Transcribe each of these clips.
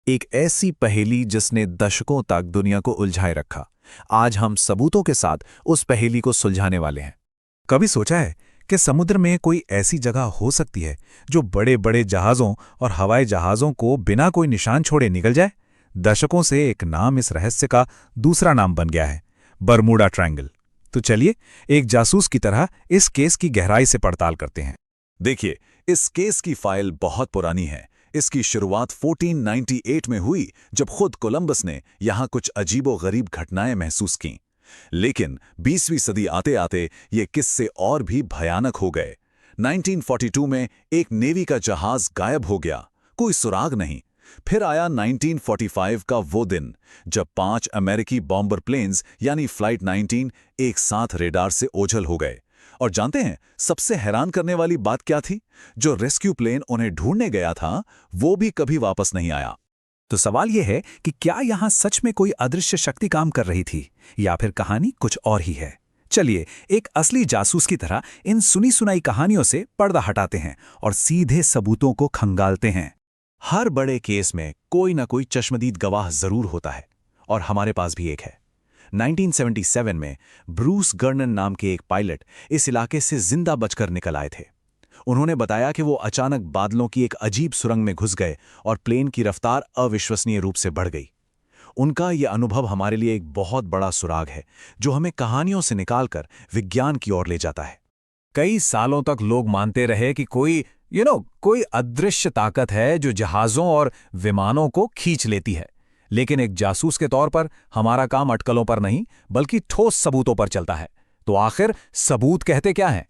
एक ऐसी पहेली जिसने दशकों तक दुनिया को उलझाए रखा। आज हम सबूतों के साथ उस पहेली को सुलझाने वाले हैं। कभी सोचा है कि समुद्र में कोई ऐसी जगह हो सकती है जो बड़े बड़े जहाज़ों और हवाई जहाज़ों को बिना कोई निशान छोड़े निकल जाए? दशकों से एक नाम इस रहस्य का दूसरा नाम बन गया है, बरमूडा ट्रायंगल। तो चलिए एक जासूस की तरह इस केस की गहराई से पड़ताल करते हैं। देखिए, इस केस की फाइल बहुत पुरानी है। इसकी शुरुआत 1498 में हुई, जब खुद कोलंबस ने यहाँ कुछ अजीबो-गरीब घटनाएं महसूस कीं। लेकिन 20वीं सदी आते आते ये किस्से और भी भयानक हो गए। 1942 में एक नेवी का जहाज गायब हो गया, कोई सुराग नहीं। फिर आया 1945 का वो दिन जब 5 अमेरिकी बॉम्बर प्लेन्स यानी फ्लाइट 19 एक साथ रेडार से ओझल हो गए। और जानते हैं सबसे हैरान करने वाली बात क्या थी? जो रेस्क्यू प्लेन उन्हें ढूंढने गया था वो भी कभी वापस नहीं आया। तो सवाल यह है कि क्या यहां सच में कोई अदृश्य शक्ति काम कर रही थी, या फिर कहानी कुछ और ही है? चलिए एक असली जासूस की तरह इन सुनी सुनाई कहानियों से पर्दा हटाते हैं और सीधे सबूतों को खंगालते हैं। हर बड़े केस में कोई ना कोई चश्मदीद गवाह जरूर होता है, और हमारे पास भी एक है। 1977 में ब्रूस गर्नन नाम के एक पायलट इस इलाके से जिंदा बचकर निकल आए थे। उन्होंने बताया कि वो अचानक बादलों की एक अजीब सुरंग में घुस गए और प्लेन की रफ्तार अविश्वसनीय रूप से बढ़ गई। उनका यह अनुभव हमारे लिए एक बहुत बड़ा सुराग है, जो हमें कहानियों से निकालकर विज्ञान की ओर ले जाता है। कई सालों तक लोग मानते रहे कि कोई अदृश्य ताकत है जो जहाज़ों और विमानों को खींच लेती है। लेकिन एक जासूस के तौर पर हमारा काम अटकलों पर नहीं, बल्कि ठोस सबूतों पर चलता है। तो आखिर सबूत कहते क्या हैं?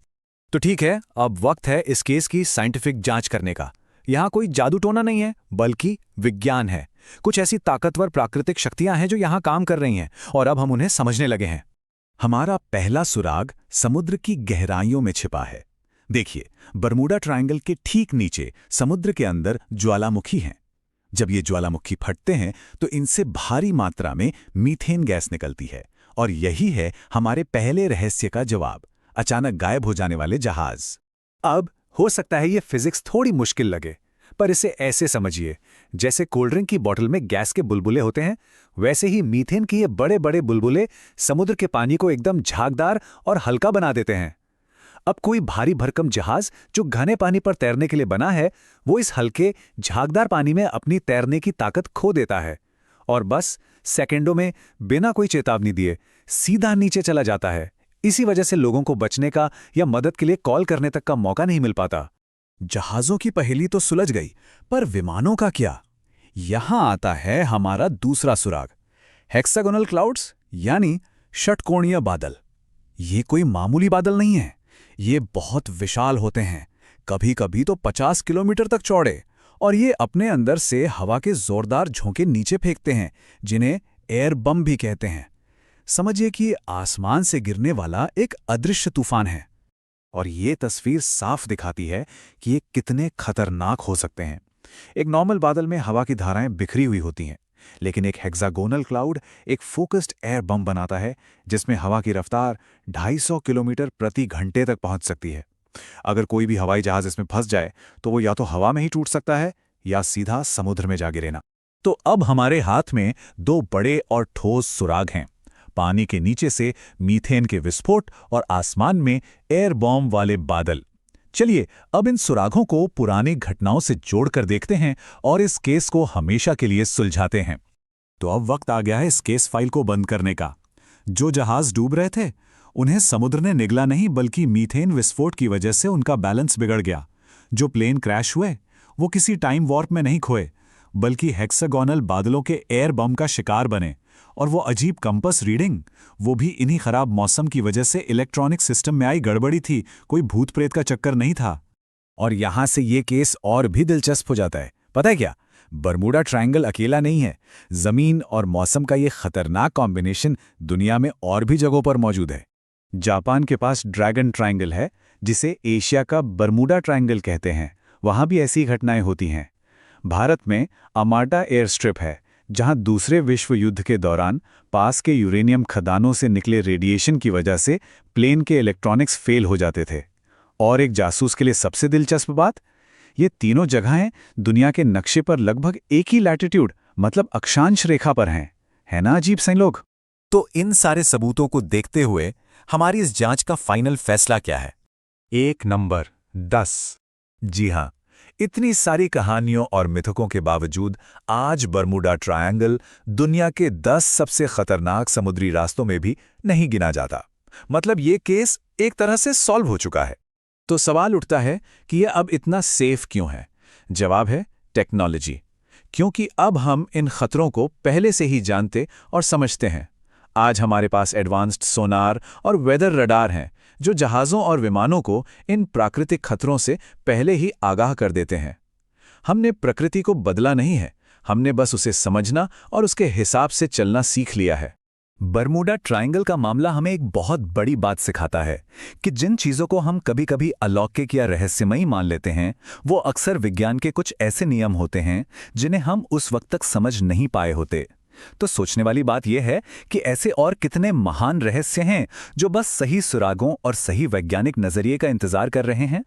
तो ठीक है, अब वक्त है इस केस की साइंटिफिक जांच करने का। यहां कोई जादू टोना नहीं है, बल्कि विज्ञान है। कुछ ऐसी ताकतवर प्राकृतिक शक्तियां हैं जो यहां काम कर रही हैं, और अब हम उन्हें समझने लगे हैं। हमारा पहला सुराग समुद्र की गहराइयों में छिपा है। देखिए, बरमूडा ट्रायंगल के ठीक नीचे समुद्र के अंदर ज्वालामुखी हैं। जब ये ज्वालामुखी फटते हैं तो इनसे भारी मात्रा में मीथेन गैस निकलती है, और यही है हमारे पहले रहस्य का जवाब, अचानक गायब हो जाने वाले जहाज। अब हो सकता है ये फिजिक्स थोड़ी मुश्किल लगे, पर इसे ऐसे समझिए, जैसे कोल्ड ड्रिंक की बोतल में गैस के बुलबुले होते हैं, वैसे ही मीथेन के ये बड़े बड़े बुलबुले समुद्र के पानी को एकदम झागदार और हल्का बना देते हैं। अब कोई भारी भरकम जहाज जो घने पानी पर तैरने के लिए बना है, वो इस हल्के झागदार पानी में अपनी तैरने की ताकत खो देता है, और बस सेकंडों में बिना कोई चेतावनी दिए सीधा नीचे चला जाता है। इसी वजह से लोगों को बचने का या मदद के लिए कॉल करने तक का मौका नहीं मिल पाता। जहाजों की पहेली तो सुलझ गई, पर विमानों का क्या? यहां आता है हमारा दूसरा सुराग, हेक्सागोनल क्लाउड्स यानी षटकोणीय बादल। ये कोई मामूली बादल नहीं है, ये बहुत विशाल होते हैं, कभी कभी तो 50 किलोमीटर तक चौड़े, और ये अपने अंदर से हवा के जोरदार झोंके नीचे फेंकते हैं, जिन्हें एयर बम भी कहते हैं। समझिए कि आसमान से गिरने वाला एक अदृश्य तूफान है। और ये तस्वीर साफ दिखाती है कि ये कितने खतरनाक हो सकते हैं। एक नॉर्मल बादल में हवा की धाराएं बिखरी हुई होती हैं, लेकिन एक हेक्सागोनल क्लाउड एक फोकस्ड एयर बम बनाता है, जिसमें हवा की रफ्तार 250 किलोमीटर प्रति घंटे तक पहुंच सकती है। अगर कोई भी हवाई जहाज इसमें फंस जाए तो वो या तो हवा में ही टूट सकता है, या सीधा समुद्र में जा गिरेना। तो अब हमारे हाथ में दो बड़े और ठोस सुराग हैं, पानी के नीचे से मीथेन के विस्फोट और आसमान में एयर बॉम्ब वाले बादल। चलिए अब इन सुरागों को पुरानी घटनाओं से जोड़कर देखते हैं और इस केस को हमेशा के लिए सुलझाते हैं। तो अब वक्त आ गया है इस केस फाइल को बंद करने का। जो जहाज डूब रहे थे, उन्हें समुद्र ने निगला नहीं, बल्कि मीथेन विस्फोट की वजह से उनका बैलेंस बिगड़ गया। जो प्लेन क्रैश हुए, वो किसी टाइम वॉर्प में नहीं खोए, बल्कि हेक्सागोनल बादलों के एयर बम का शिकार बने। और वो अजीब कंपस रीडिंग, वो भी इन्हीं खराब मौसम की वजह से इलेक्ट्रॉनिक सिस्टम में आई गड़बड़ी थी, कोई भूत प्रेत का चक्कर नहीं था। और यहां से ये केस और भी दिलचस्प हो जाता है। पता है क्या? बरमूडा ट्रायंगल अकेला नहीं है। जमीन और मौसम का ये खतरनाक कॉम्बिनेशन दुनिया में और भी जगहों पर मौजूद है। जापान के पास ड्रैगन ट्रायंगल है, जिसे एशिया का बरमूडा ट्रायंगल कहते हैं। वहां भी ऐसी घटनाएं होती हैं। भारत में अमाटा एयर स्ट्रिप है, जहां दूसरे विश्व युद्ध के दौरान पास के यूरेनियम खदानों से निकले रेडिएशन की वजह से प्लेन के इलेक्ट्रॉनिक्स फेल हो जाते थे। और एक जासूस के लिए सबसे दिलचस्प बात, ये तीनों जगहें दुनिया के नक्शे पर लगभग एक ही लैटिट्यूड मतलब अक्षांश रेखा पर हैं। है ना अजीब से लोग? तो इन सारे सबूतों को देखते हुए हमारी इस जांच का फाइनल फैसला क्या है? 1 नंबर 10। जी हाँ, इतनी सारी कहानियों और मिथकों के बावजूद आज बर्मुडा ट्रायंगल दुनिया के 10 सबसे खतरनाक समुद्री रास्तों में भी नहीं गिना जाता। मतलब ये केस एक तरह से सॉल्व हो चुका है। तो सवाल उठता है कि यह अब इतना सेफ क्यों है? जवाब है टेक्नोलॉजी। क्योंकि अब हम इन खतरों को पहले से ही जानते और समझते हैं। आज हमारे पास एडवांस्ड सोनार और वेदर रडार हैं जो जहाज़ों और विमानों को इन प्राकृतिक खतरों से पहले ही आगाह कर देते हैं। हमने प्रकृति को बदला नहीं है, हमने बस उसे समझना और उसके हिसाब से चलना सीख लिया है। बर्मुडा ट्रायंगल का मामला हमें एक बहुत बड़ी बात सिखाता है कि जिन चीज़ों को हम कभी-कभी अलौकिक या रहस्यमयी मान लेते हैं, वो अक्सर विज्ञान के कुछ ऐसे नियम होते हैं जिन्हें हम उस वक्त तक समझ नहीं पाए होते। तो सोचने वाली बात यह है कि ऐसे और कितने महान रहस्य हैं जो बस सही सुरागों और सही वैज्ञानिक नजरिए का इंतजार कर रहे हैं।